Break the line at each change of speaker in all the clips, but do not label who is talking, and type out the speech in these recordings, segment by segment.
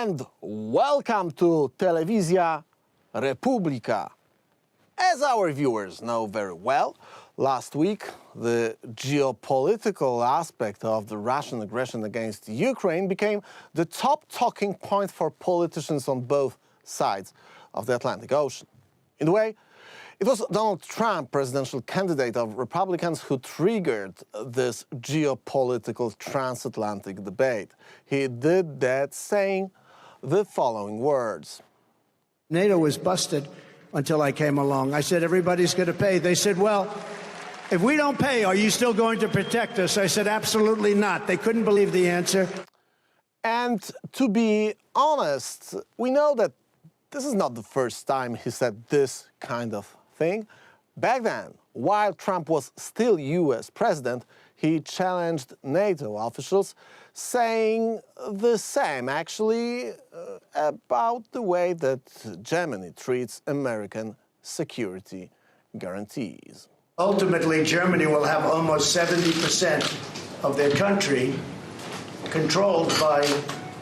And welcome to Telewizja Republika. As our viewers know very well, last week the geopolitical aspect of the Russian aggression against Ukraine became the top talking point for politicians on both sides of the Atlantic Ocean. In a way, it was Donald Trump, presidential candidate of Republicans, who triggered this geopolitical transatlantic debate. He did that saying the following words.
NATO was busted until I came along. I said, everybody's going to pay. They said, well, if we don't pay, are you still going to protect us? I said, absolutely not. They couldn't believe the answer.
And to be honest, we know that this is not the first time he said this kind of thing. Back then, while Trump was still US president, he challenged NATO officials, saying the same, actually, about the way that Germany treats American security guarantees.
Ultimately, Germany will have almost 70% of their country controlled by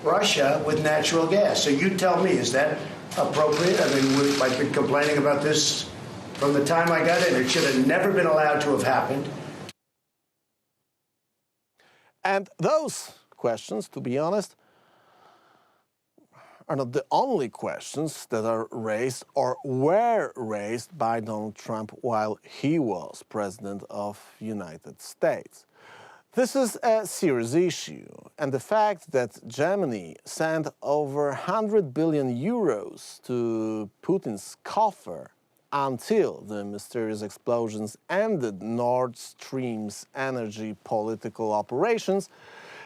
Russia with natural gas. So you tell me, is that appropriate? I mean, I've been complaining about this from the time I got in. It should have never been allowed to have happened.
And those questions, to be honest, are not the only questions that are raised or were raised by Donald Trump while he was president of the United States. This is a serious issue, and the fact that Germany sent over 100 billion euros to Putin's coffer until the mysterious explosions ended Nord Stream's energy political operations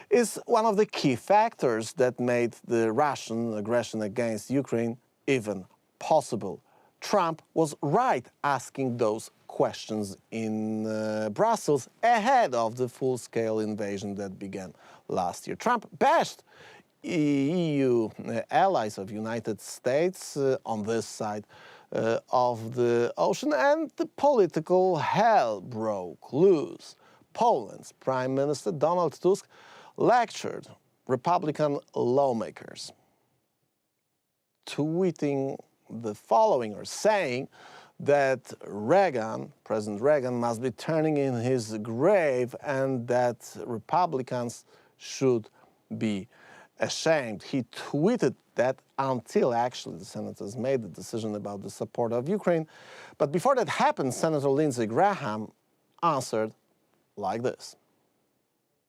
is one of the key factors that made the Russian aggression against Ukraine even possible. Trump was right asking those questions in Brussels ahead of the full-scale invasion that began last year. Trump bashed EU allies of the United States on this side of the ocean, and the political hell broke loose. Poland's Prime Minister Donald Tusk lectured Republican lawmakers, tweeting the following, or saying that President Reagan must be turning in his grave and that Republicans should be ashamed. He tweeted that until actually the senators made the decision about the support of Ukraine. But before that happened, Senator Lindsey Graham answered like this.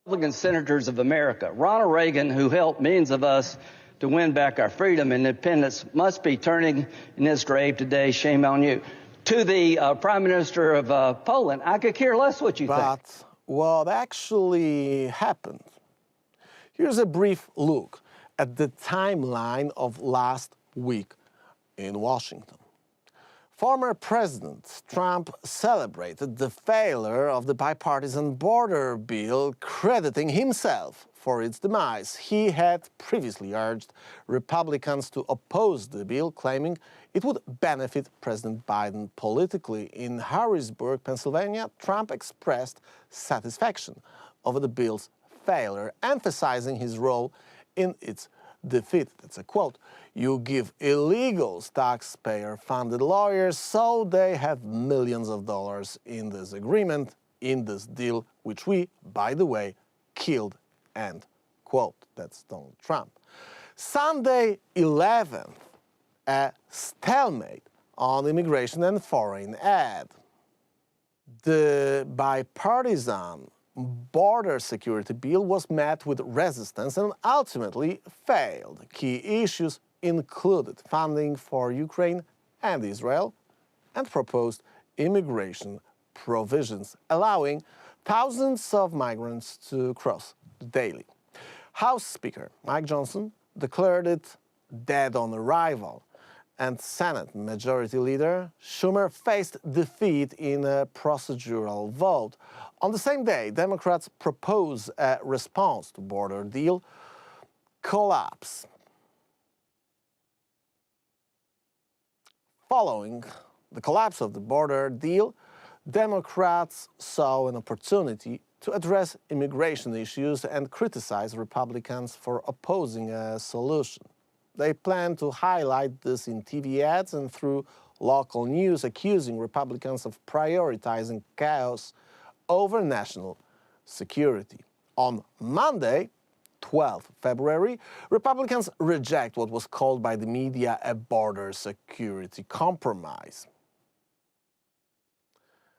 Republican senators of America, Ronald Reagan, who helped millions of us to win back our freedom and independence, must be turning in his grave today. Shame on you. To the Prime Minister of Poland, I could care less what you think.
But what actually happened? Here's a brief look at the timeline of last week in Washington. Former President Trump celebrated the failure of the bipartisan border bill, crediting himself for its demise. He had previously urged Republicans to oppose the bill, claiming it would benefit President Biden politically. In Harrisburg, Pennsylvania, Trump expressed satisfaction over the bill's failure, emphasizing his role in its defeat. That's a quote. You give illegals taxpayer-funded lawyers, so they have millions of dollars in this agreement, in this deal, which we, by the way, killed, end quote. That's Donald Trump. Sunday 11th, a stalemate on immigration and foreign aid. The bipartisan border security bill was met with resistance and ultimately failed. Key issues included funding for Ukraine and Israel and proposed immigration provisions, allowing thousands of migrants to cross daily. House Speaker Mike Johnson declared it dead on arrival, and Senate Majority Leader Schumer faced defeat in a procedural vote. On the same day, Democrats propose a response to border deal collapse. Following the collapse of the border deal, Democrats saw an opportunity to address immigration issues and criticize Republicans for opposing a solution. They plan to highlight this in TV ads and through local news, accusing Republicans of prioritizing chaos over national security. On Monday, 12 February, Republicans reject what was called by the media a border security compromise.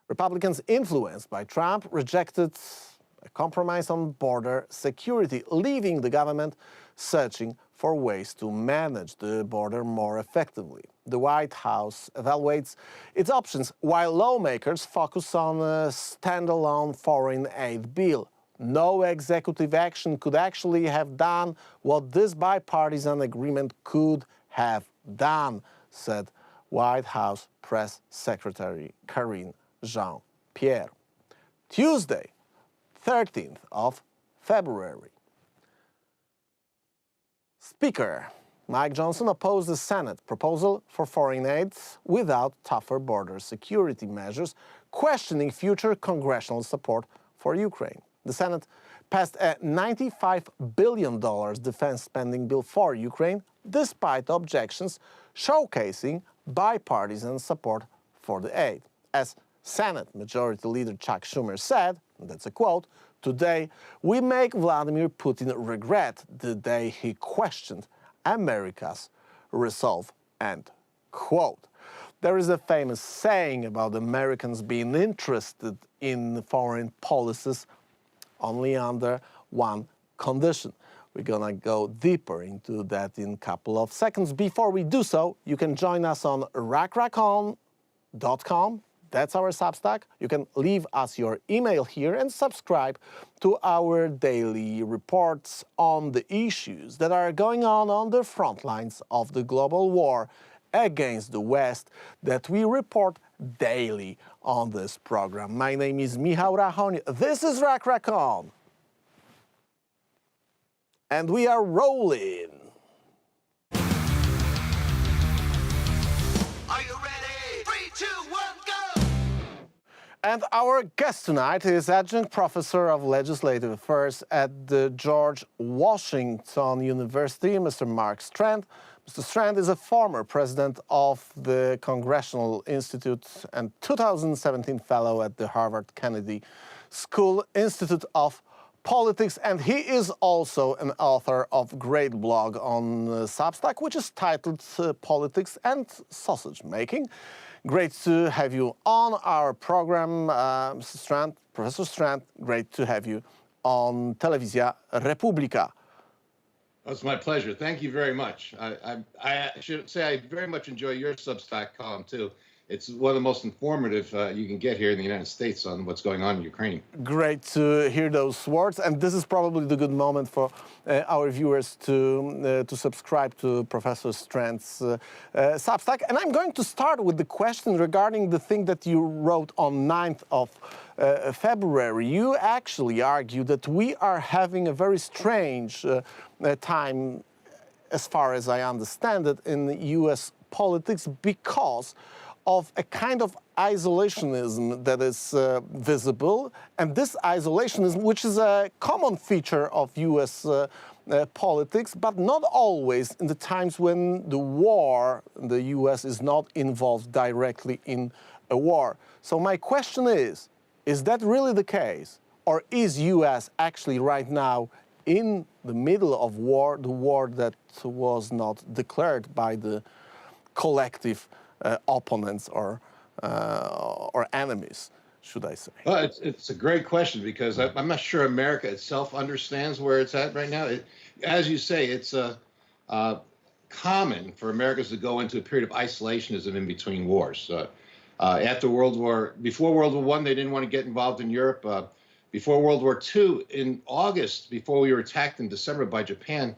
Republicans influenced by Trump rejected a compromise on border security, leaving the government searching for ways to manage the border more effectively. The White House evaluates its options while lawmakers focus on a standalone foreign aid bill. No executive action could actually have done what this bipartisan agreement could have done, said White House Press Secretary Karine Jean-Pierre. Tuesday, 13th of February. Speaker Mike Johnson opposed the Senate proposal for foreign aid without tougher border security measures, questioning future congressional support for Ukraine. The Senate passed a $95 billion defense spending bill for Ukraine, despite objections showcasing bipartisan support for the aid. As Senate Majority Leader Chuck Schumer said, and that's a quote, "Today, we make Vladimir Putin regret the day he questioned America's resolve," end quote. There is a famous saying about Americans being interested in foreign policies only under one condition. We're gonna go deeper into that in a couple of seconds. Before we do so, you can join us on rachon.com. That's our Substack. You can leave us your email here and subscribe to our daily reports on the issues that are going on the front lines of the global war against the West that we report daily on this program. My name is Michał Rachon. This is Rachon. And we are rolling.
Are you ready? 3, 2, 1, go!
And our guest tonight is Adjunct Professor of Legislative Affairs at the George Washington University, Mr. Mark Strand. Mr. Strand is a former president of the Congressional Institute and 2017 fellow at the Harvard Kennedy School Institute of Politics, and he is also an author of a great blog on Substack, which is titled Politics and Sausage Making. Great to have you on our program, Mr. Strand, Professor Strand. Great to have you on Telewizja Republika.
It's my pleasure. Thank you very much. I should say I very much enjoy your Substack column, too. It's one of the most informative you can get here in the United States on what's going on in Ukraine.
Great to hear those words, and this is probably the good moment for our viewers to subscribe to Professor Strand's Substack. And I'm going to start with the question regarding the thing that you wrote on 9th of February. You actually argue that we are having a very strange time, as far as I understand it, in U.S. politics because of a kind of isolationism that is visible, and this isolationism, which is a common feature of U.S. Politics, but not always in the times when the the U.S. is not involved directly in a war. So my question is that really the case, or is U.S. actually right now in the middle of war, the war that was not declared by the collective opponents or enemies, should I say?
Well, it's a great question because I'm not sure America itself understands where it's at right now. As you say, it's common for Americans to go into a period of isolationism in between wars. Before World War I, they didn't want to get involved in Europe. Before World War II, in August, before we were attacked in December by Japan,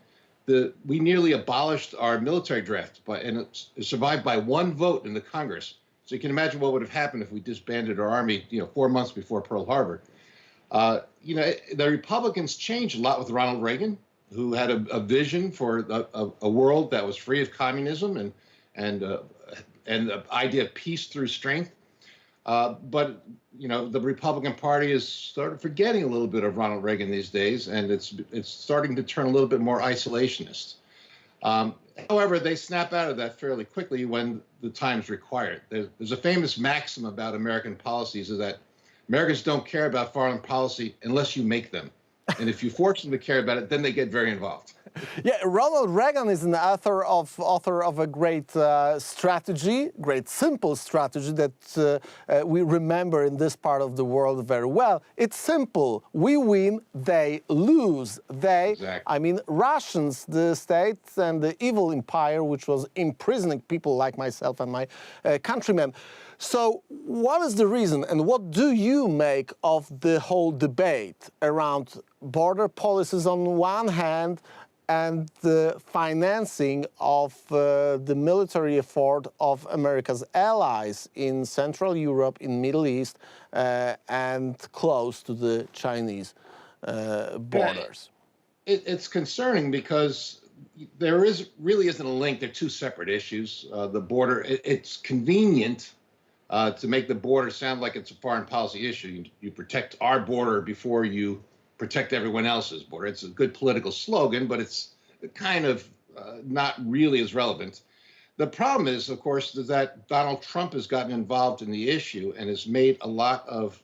we nearly abolished our military draft, and it survived by one vote in the Congress. So you can imagine what would have happened if we disbanded our army, 4 months before Pearl Harbor. The Republicans changed a lot with Ronald Reagan, who had a vision for a world that was free of communism and the idea of peace through strength. But the Republican Party is sort of forgetting a little bit of Ronald Reagan these days, and it's starting to turn a little bit more isolationist. However, they snap out of that fairly quickly when the times require it. There's a famous maxim about American policies is that Americans don't care about foreign policy unless you make them. And if you force them to care about it, then they get very involved.
Yeah, Ronald Reagan is an author of a great strategy, great simple strategy that we remember in this part of the world very well. It's simple. We win, they lose. They,
Exactly.
I mean, Russians, the state and the evil empire, which was imprisoning people like myself and my countrymen. So what is the reason and what do you make of the whole debate around border policies on one hand and the financing of the military effort of America's allies in Central Europe, in Middle East, and close to the Chinese borders?
It's concerning because there really isn't a link. They're two separate issues. The border, it's convenient to make the border sound like it's a foreign policy issue. You protect our border before you protect everyone else's border. It's a good political slogan, but it's kind of not really as relevant. The problem is, of course, that Donald Trump has gotten involved in the issue and has made a lot of,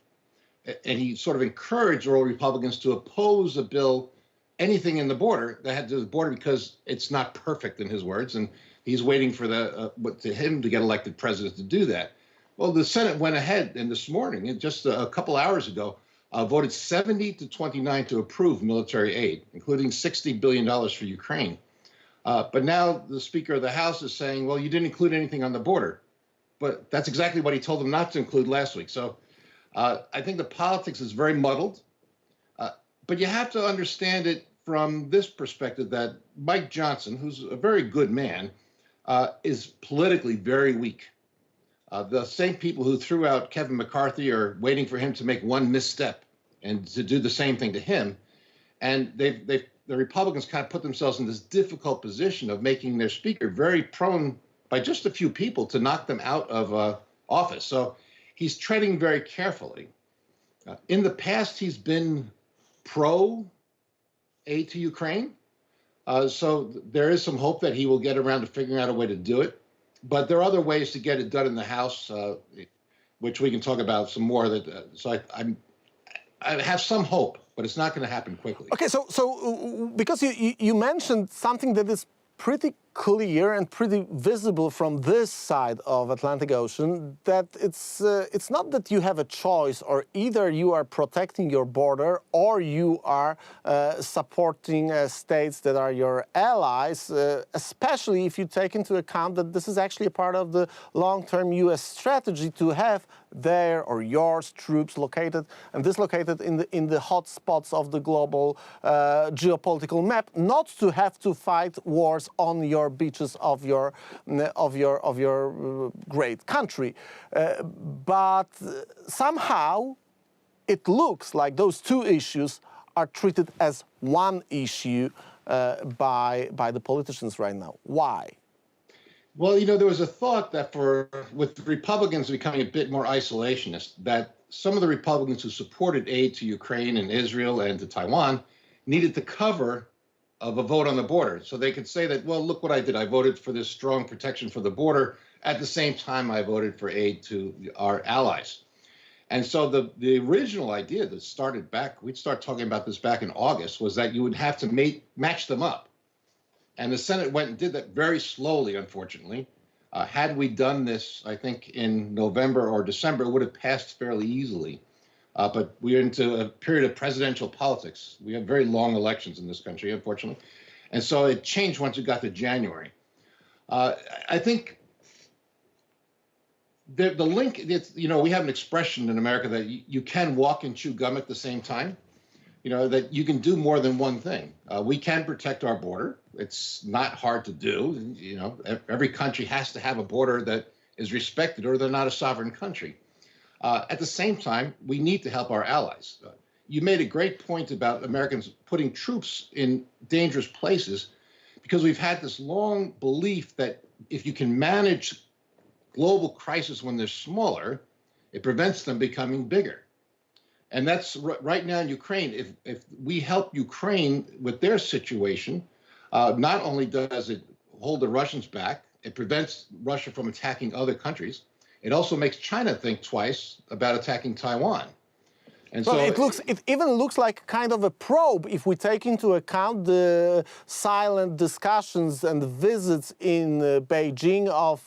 and he sort of encouraged all Republicans to oppose a bill, anything in the border that had to do with the border because it's not perfect in his words, and he's waiting for him to get elected president to do that. Well, the Senate went ahead, and this morning, just a couple hours ago, voted 70-29 to approve military aid, including $60 billion for Ukraine. But now the Speaker of the House is saying, well, you didn't include anything on the border. But that's exactly what he told them not to include last week. So I think the politics is very muddled. But you have to understand it from this perspective that Mike Johnson, who's a very good man, is politically very weak. The same people who threw out Kevin McCarthy are waiting for him to make one misstep and to do the same thing to him. And the Republicans kind of put themselves in this difficult position of making their speaker very prone by just a few people to knock them out of office. So he's treading very carefully. In the past, he's been pro aid to Ukraine. So there is some hope that he will get around to figuring out a way to do it. But there are other ways to get it done in the House, which we can talk about some more. So I have some hope, but it's not going to happen quickly.
Okay, so because you mentioned something that is pretty clear and pretty visible from this side of Atlantic Ocean, that it's not that you have a choice, or either you are protecting your border or you are supporting states that are your allies, especially if you take into account that this is actually a part of the long-term U.S. strategy to have their or yours troops located and dislocated in the hot spots of the global geopolitical map, not to have to fight wars on your beaches of your great country, but somehow it looks like those two issues are treated as one issue by the politicians right now. Why?
Well, there was a thought that with Republicans becoming a bit more isolationist, that some of the Republicans who supported aid to Ukraine and Israel and to Taiwan needed to cover of a vote on the border. So they could say that, well, look what I did. I voted for this strong protection for the border. At the same time, I voted for aid to our allies. And so the original idea that started back, we'd start talking about this back in August, was that you would have to match them up. And the Senate went and did that very slowly, unfortunately. Had we done this, I think, in November or December, it would have passed fairly easily. But we're into a period of presidential politics. We have very long elections in this country, unfortunately. And so it changed once it got to January. I think the link, we have an expression in America that you can walk and chew gum at the same time. That you can do more than one thing. We can protect our border. It's not hard to do. Every country has to have a border that is respected, or they're not a sovereign country. At the same time, we need to help our allies. You made a great point about Americans putting troops in dangerous places because we've had this long belief that if you can manage global crisis when they're smaller, it prevents them becoming bigger. And that's right now in Ukraine. If we help Ukraine with their situation, not only does it hold the Russians back. It prevents Russia from attacking other countries. It also makes China think twice about attacking Taiwan. And
Well,
so
it even looks like kind of a probe if we take into account the silent discussions and visits in Beijing of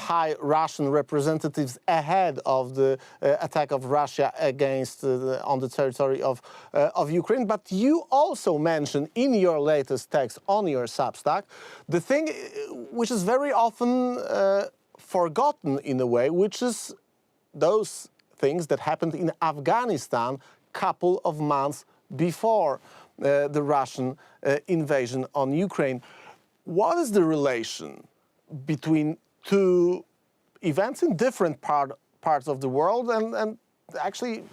high Russian representatives ahead of the attack of Russia against on the territory of Ukraine. But you also mentioned in your latest text on your Substack the thing which is very often forgotten in a way, which is those things that happened in Afghanistan couple of months before the Russian invasion on Ukraine. What is the relation between two events in different parts of the world? And actually,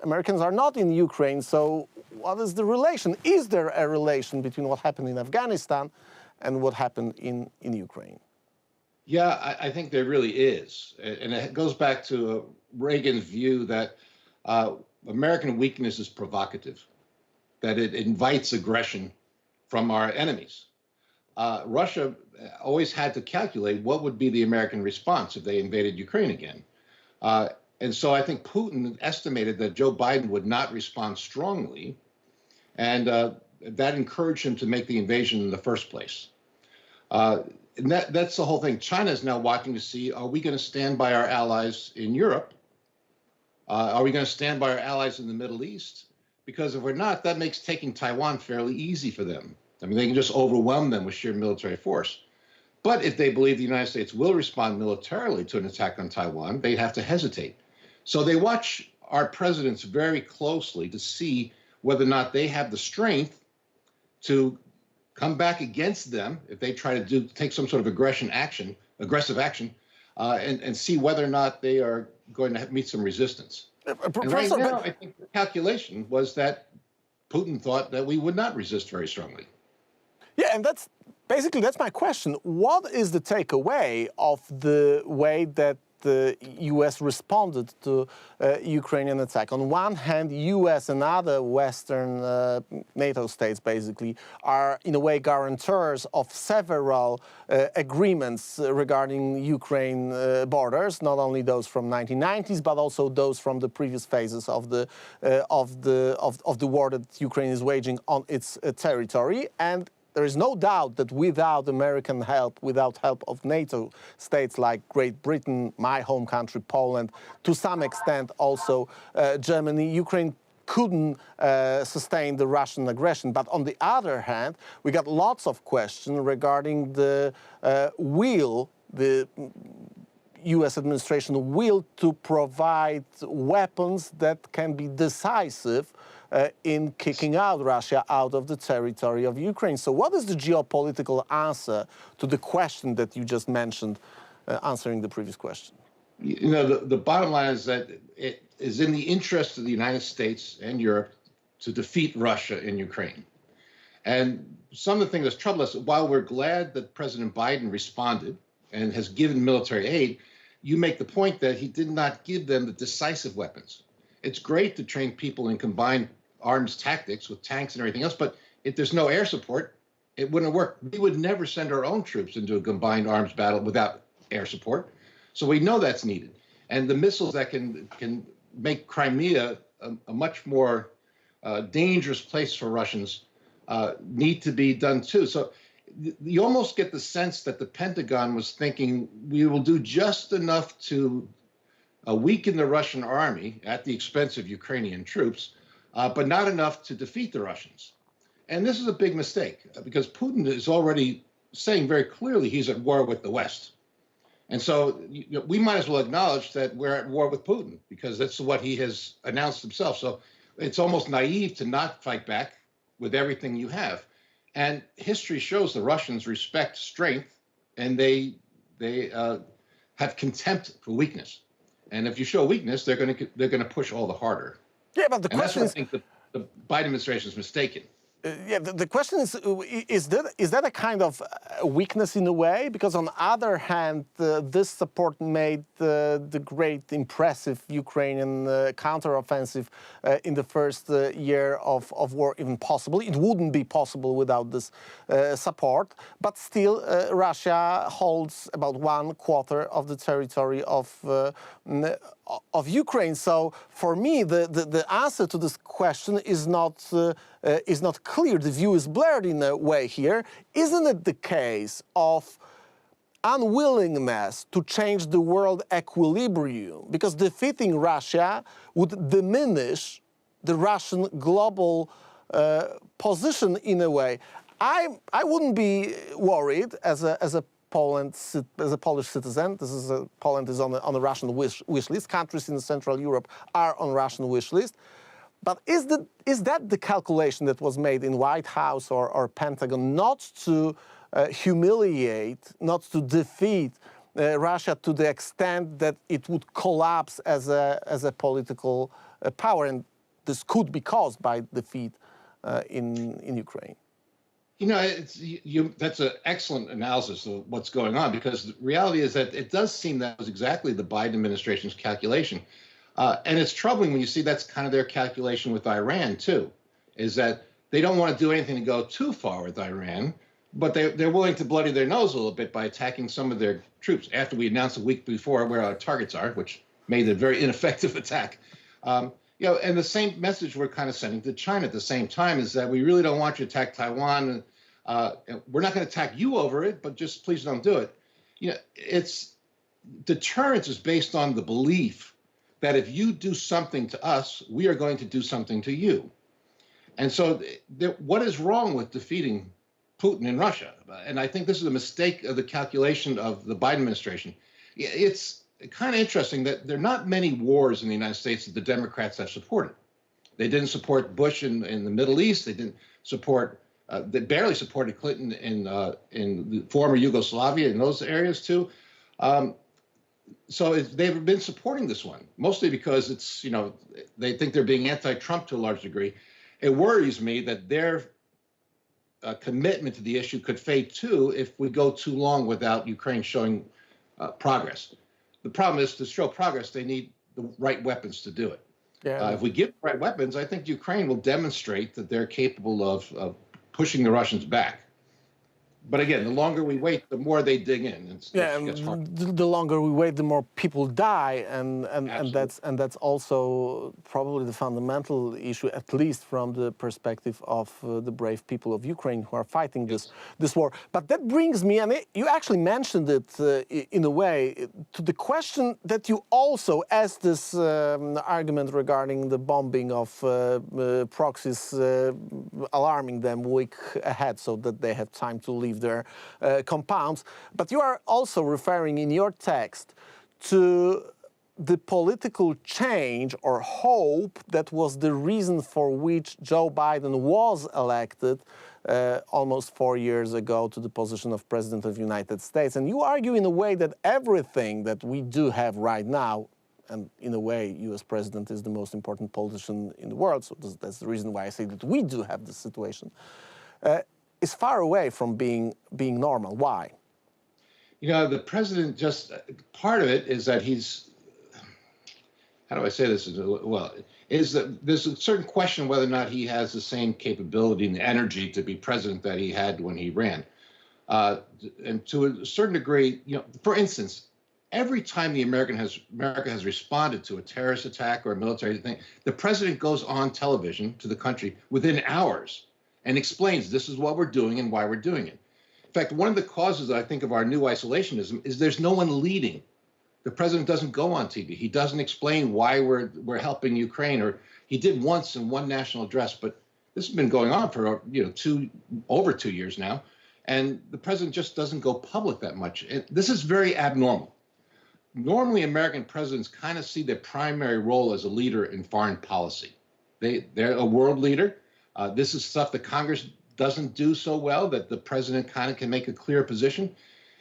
Americans are not in Ukraine, so what is the relation? Is there a relation between what happened in Afghanistan and what happened in Ukraine?
yeah, I think there really is. And it goes back to Reagan's view that American weakness is provocative, that it invites aggression from our enemies. Russia always had to calculate what would be the American response if they invaded Ukraine again. And so I think Putin estimated that Joe Biden would not respond strongly, and that encouraged him to make the invasion in the first place. And that's the whole thing. China is now watching to see, are we going to stand by our allies in Europe? Are we going to stand by our allies in the Middle East? Because if we're not, that makes taking Taiwan fairly easy for them. I mean, they can just overwhelm them with sheer military force. But if they believe the United States will respond militarily to an attack on Taiwan, they'd have to hesitate. So they watch our presidents very closely to see whether or not they have the strength to come back against them if they try to take some sort of aggressive action, and see whether or not they are going to meet some resistance. And right now, I think the calculation was that Putin thought that we would not resist very strongly.
Yeah, and that's my question. What is the takeaway of the way that the U.S. responded to Ukrainian attack? On one hand, U.S. and other Western NATO states basically are in a way guarantors of several agreements regarding Ukraine borders, not only those from 1990s, but also those from the previous phases of the war that Ukraine is waging on its territory. And there is no doubt that without American help, without help of NATO states like Great Britain, my home country, Poland, to some extent also Germany, Ukraine couldn't sustain the Russian aggression. But on the other hand, we got lots of questions regarding the will, the U.S. administration will to provide weapons that can be decisive in kicking out Russia out of the territory of Ukraine. So what is the geopolitical answer to the question that you just mentioned, answering the previous question?
You know, the bottom line is that it is in the interest of the United States and Europe to defeat Russia in Ukraine. And some of the things that trouble us, while we're glad that President Biden responded and has given military aid, you make the point that he did not give them the decisive weapons. It's great to train people in combined arms tactics with tanks and everything else, but if there's no air support, it wouldn't work. We would never send our own troops into a combined arms battle without air support. So we know that's needed. And the missiles that can make Crimea a much more dangerous place for Russians need to be done too. So you almost get the sense that the Pentagon was thinking we will do just enough to weaken the Russian army at the expense of Ukrainian troops, but not enough to defeat the Russians. And this is a big mistake because Putin is already saying very clearly he's at war with the West. And so we might as well acknowledge that we're at war with Putin because that's what he has announced himself. So it's almost naive to not fight back with everything you have. And history shows the Russians respect strength and they have contempt for weakness. And if you show weakness, they're going to push all the harder.
Yeah, but the question is,
I think the Biden administration is mistaken.
Yeah, the question is that a kind of weakness in a way? Because on the other hand, this support made the great, impressive Ukrainian counteroffensive in the first year of war even possible. It wouldn't be possible without this support. But still, Russia holds about 1/4 of the territory of Ukraine. So for me, the answer to this question is not clear. The view is blurred in a way here. Isn't it the case of unwillingness to change the world equilibrium? Because defeating Russia would diminish the Russian global position in a way. I wouldn't be worried as a Polish citizen. Poland is on the Russian wish list. Countries in Central Europe are on Russian wish list. But is that the calculation that was made in White House or Pentagon, not to humiliate, not to defeat Russia to the extent that it would collapse as a political power, and this could be caused by defeat in Ukraine?
You know, that's an excellent analysis of what's going on, because the reality is that it does seem that was exactly the Biden administration's calculation. And it's troubling when you see that's kind of their calculation with Iran, too, is that they don't want to do anything to go too far with Iran, but they're willing to bloody their nose a little bit by attacking some of their troops after we announced a week before where our targets are, which made it a very ineffective attack. You know, and the same message we're kind of sending to China at the same time is that we really don't want you to attack Taiwan. We're not going to attack you over it, but just please don't do it. You know, deterrence is based on the belief that if you do something to us, we are going to do something to you. And so what is wrong with defeating Putin in Russia? And I think this is a mistake of the calculation of the Biden administration. It's kind of interesting that there are not many wars in the United States that the Democrats have supported. They didn't support Bush in the Middle East. They didn't support, they barely supported Clinton in the former Yugoslavia, in those areas too. So they've been supporting this one, mostly because it's, you know, they think they're being anti-Trump to a large degree. It worries me that their commitment to the issue could fade too if we go too long without Ukraine showing progress. The problem is, to show progress, they need the right weapons to do it.
Yeah.
If we give the right weapons, I think Ukraine will demonstrate that they're capable of pushing the Russians back. But again, the longer we wait, the more they dig in.
The longer we wait, the more people die, and that's also probably the fundamental issue, at least from the perspective of the brave people of Ukraine who are fighting this war. But that brings me, and you actually mentioned it in a way, to the question that you also asked this argument regarding the bombing of proxies, alarming them week ahead so that they have time to leave their compounds. But you are also referring in your text to the political change or hope that was the reason for which Joe Biden was elected almost 4 years ago to the position of President of the United States. And you argue in a way that everything that we do have right now, and in a way, U.S. president is the most important politician in the world, so that's the reason why I say that we do have this situation, is far away from being normal. Why?
You know, the president just, part of it is that he's, how do I say this? Well, is that there's a certain question whether or not he has the same capability and energy to be president that he had when he ran. And to a certain degree, you know, for instance, every time America has responded to a terrorist attack or a military thing, the president goes on television to the country within hours and explains this is what we're doing and why we're doing it. In fact, one of the causes, I think, of our new isolationism is there's no one leading. The president doesn't go on TV. He doesn't explain why we're helping Ukraine, or he did once in one national address, but this has been going on for, you know, over 2 years now, and the president just doesn't go public that much. This is very abnormal. Normally, American presidents kind of see their primary role as a leader in foreign policy. They're a world leader. This is stuff that Congress doesn't do so well, that the president kind of can make a clear position.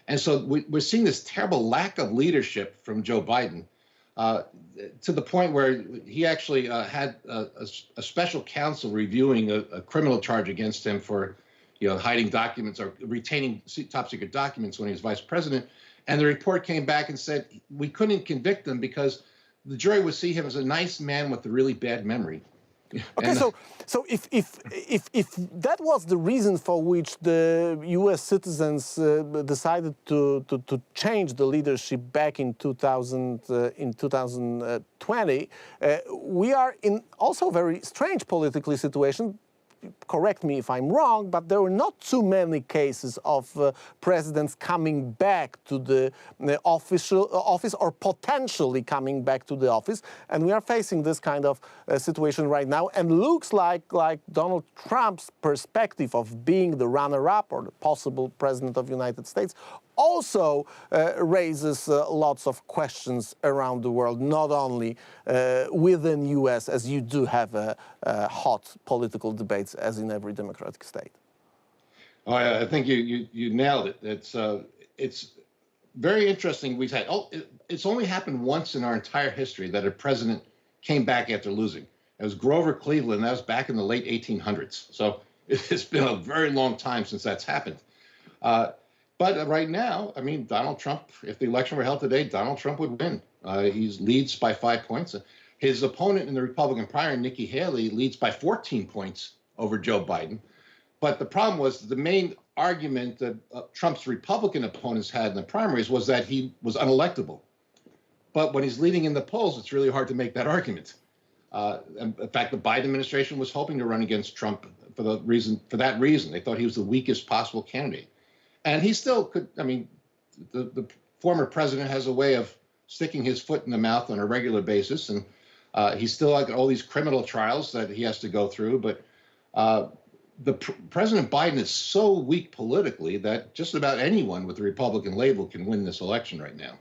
And so we're seeing this terrible lack of leadership from Joe Biden. to the point where he actually had a special counsel reviewing a criminal charge against him for, hiding documents or retaining top secret documents when he was vice president. And the report came back and said we couldn't convict him because the jury would see him as a nice man with a really bad memory.
Okay, so if that was the reason for which the U.S. citizens decided to change the leadership back in 2020, we are in also a very strange political situation. Correct me if I'm wrong, but there were not too many cases of presidents coming back to the office or potentially coming back to the office. And we are facing this kind of situation right now. And looks like Donald Trump's perspective of being the runner-up or the possible president of the United States also raises lots of questions around the world, not only within U.S., as you do have hot political debates as in every democratic state.
Oh, yeah, I think you nailed it. It's very interesting. We've had it's only happened once in our entire history that a president came back after losing. It was Grover Cleveland. That was back in the late 1800s. So it's been a very long time since that's happened. But right now, I mean, Donald Trump, if the election were held today, Donald Trump would win. He leads by 5 points. His opponent in the Republican primary, Nikki Haley, leads by 14 points over Joe Biden. But the problem was the main argument that Trump's Republican opponents had in the primaries was that he was unelectable. But when he's leading in the polls, it's really hard to make that argument. In fact, the Biden administration was hoping to run against Trump for that reason. They thought he was the weakest possible candidate. And he still could, I mean, the former president has a way of sticking his foot in the mouth on a regular basis. And he's still got all these criminal trials that he has to go through. But President Biden is so weak politically that just about anyone with the Republican label can win this election right now.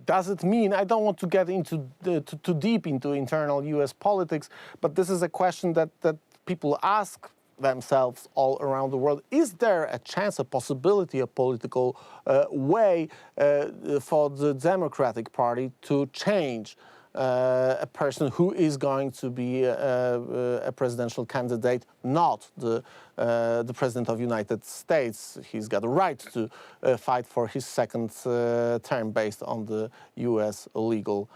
Does it mean, I don't want to get into too deep into internal U.S. politics, but this is a question that people ask themselves all around the world. Is there a chance, a possibility, a political way for the Democratic Party to change a person who is going to be a presidential candidate, not the president of the United States? He's got a right to fight for his second term based on the U.S. legal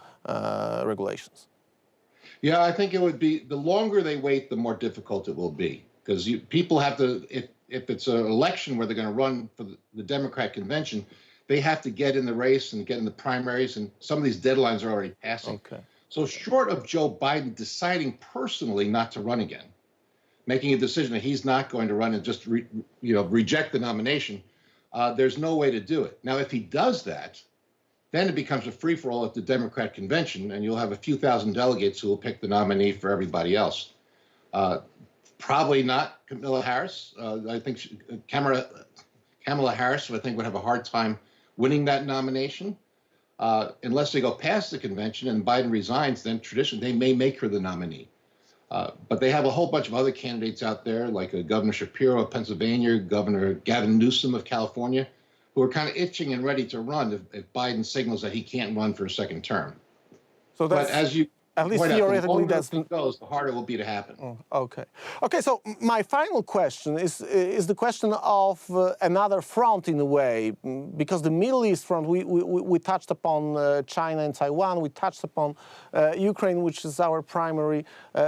regulations.
Yeah, I think it would be, the longer they wait, the more difficult it will be. Because people have to, if it's an election where they're going to run for the Democrat convention, they have to get in the race and get in the primaries, and some of these deadlines are already passing.
Okay.
So short of Joe Biden deciding personally not to run again, making a decision that he's not going to run and just reject the nomination, there's no way to do it. Now, if he does that, then it becomes a free-for-all at the Democrat convention, and you'll have a few thousand delegates who will pick the nominee for everybody else. Probably not Kamala Harris. I think Kamala Harris, I think, would have a hard time winning that nomination. Unless they go past the convention and Biden resigns, then traditionally they may make her the nominee. But they have a whole bunch of other candidates out there, like Governor Shapiro of Pennsylvania, Governor Gavin Newsom of California, who are kind of itching and ready to run if Biden signals that he can't run for a second term. So that's, but as you
at least theoretically,
the harder it will be to happen.
Okay. So my final question is the question of another front in a way, because the Middle East front, we touched upon China and Taiwan, we touched upon Ukraine, which is our primary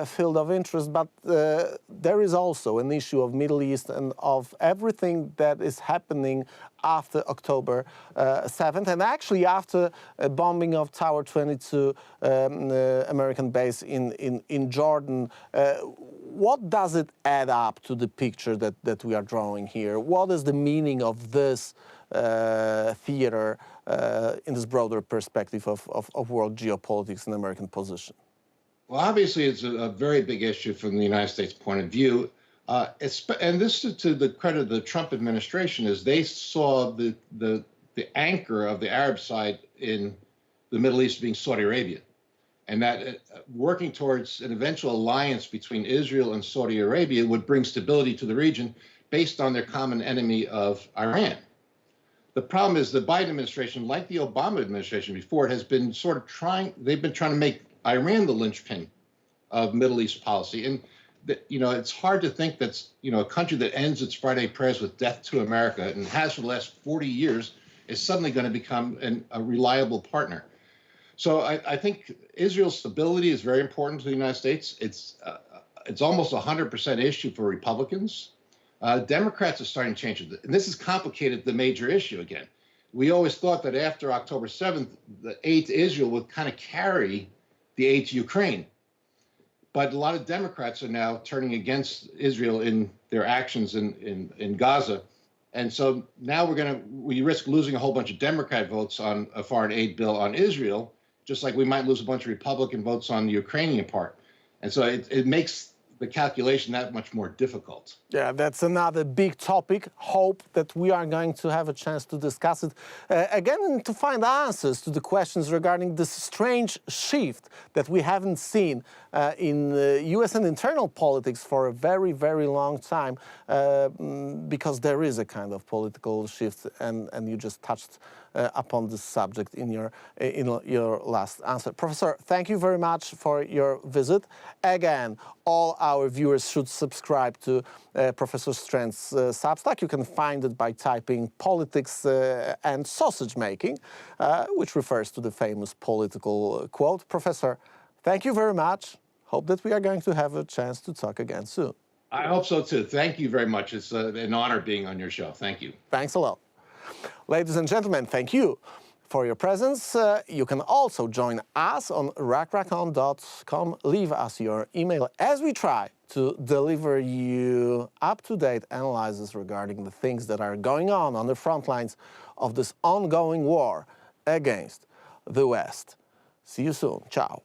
field of interest, but there is also an issue of Middle East and of everything that is happening after October 7th, and actually after a bombing of Tower 22 American base in Jordan. What does it add up to the picture that we are drawing here? What is the meaning of this theater in this broader perspective of world geopolitics and American position?
Well, obviously, it's a very big issue from the United States point of view. And this is to the credit of the Trump administration, is they saw the anchor of the Arab side in the Middle East being Saudi Arabia, and that working towards an eventual alliance between Israel and Saudi Arabia would bring stability to the region based on their common enemy of Iran. The problem is the Biden administration, like the Obama administration before it, has been sort of they've been trying to make Iran the linchpin of Middle East policy. And, it's hard to think that's, a country that ends its Friday prayers with death to America and has for the last 40 years is suddenly going to become a reliable partner. So I think Israel's stability is very important to the United States. It's almost 100% issue for Republicans. Democrats are starting to change it. And this has complicated the major issue again. We always thought that after October 7th, the aid to Israel would kind of carry the aid to Ukraine. But a lot of Democrats are now turning against Israel in their actions in Gaza. And so now we risk losing a whole bunch of Democrat votes on a foreign aid bill on Israel, just like we might lose a bunch of Republican votes on the Ukrainian part. And so it makes the calculation that much more difficult.
Yeah, that's another big topic. Hope that we are going to have a chance to discuss it again and to find answers to the questions regarding this strange shift that we haven't seen in U.S. and internal politics for a very, very long time, because there is a kind of political shift, and you just touched upon this subject in your last answer. Professor, thank you very much for your visit. Again, all our viewers should subscribe to Professor Strand's Substack. You can find it by typing politics and sausage making, which refers to the famous political quote. Professor, thank you very much. Hope that we are going to have a chance to talk again soon.
I hope so too. Thank you very much. It's an honor being on your show. Thank you.
Thanks a lot. Ladies and gentlemen, thank you for your presence. You can also join us on rachon.com. Leave us your email as we try to deliver you up-to-date analysis regarding the things that are going on the front lines of this ongoing war against the West. See you soon. Ciao.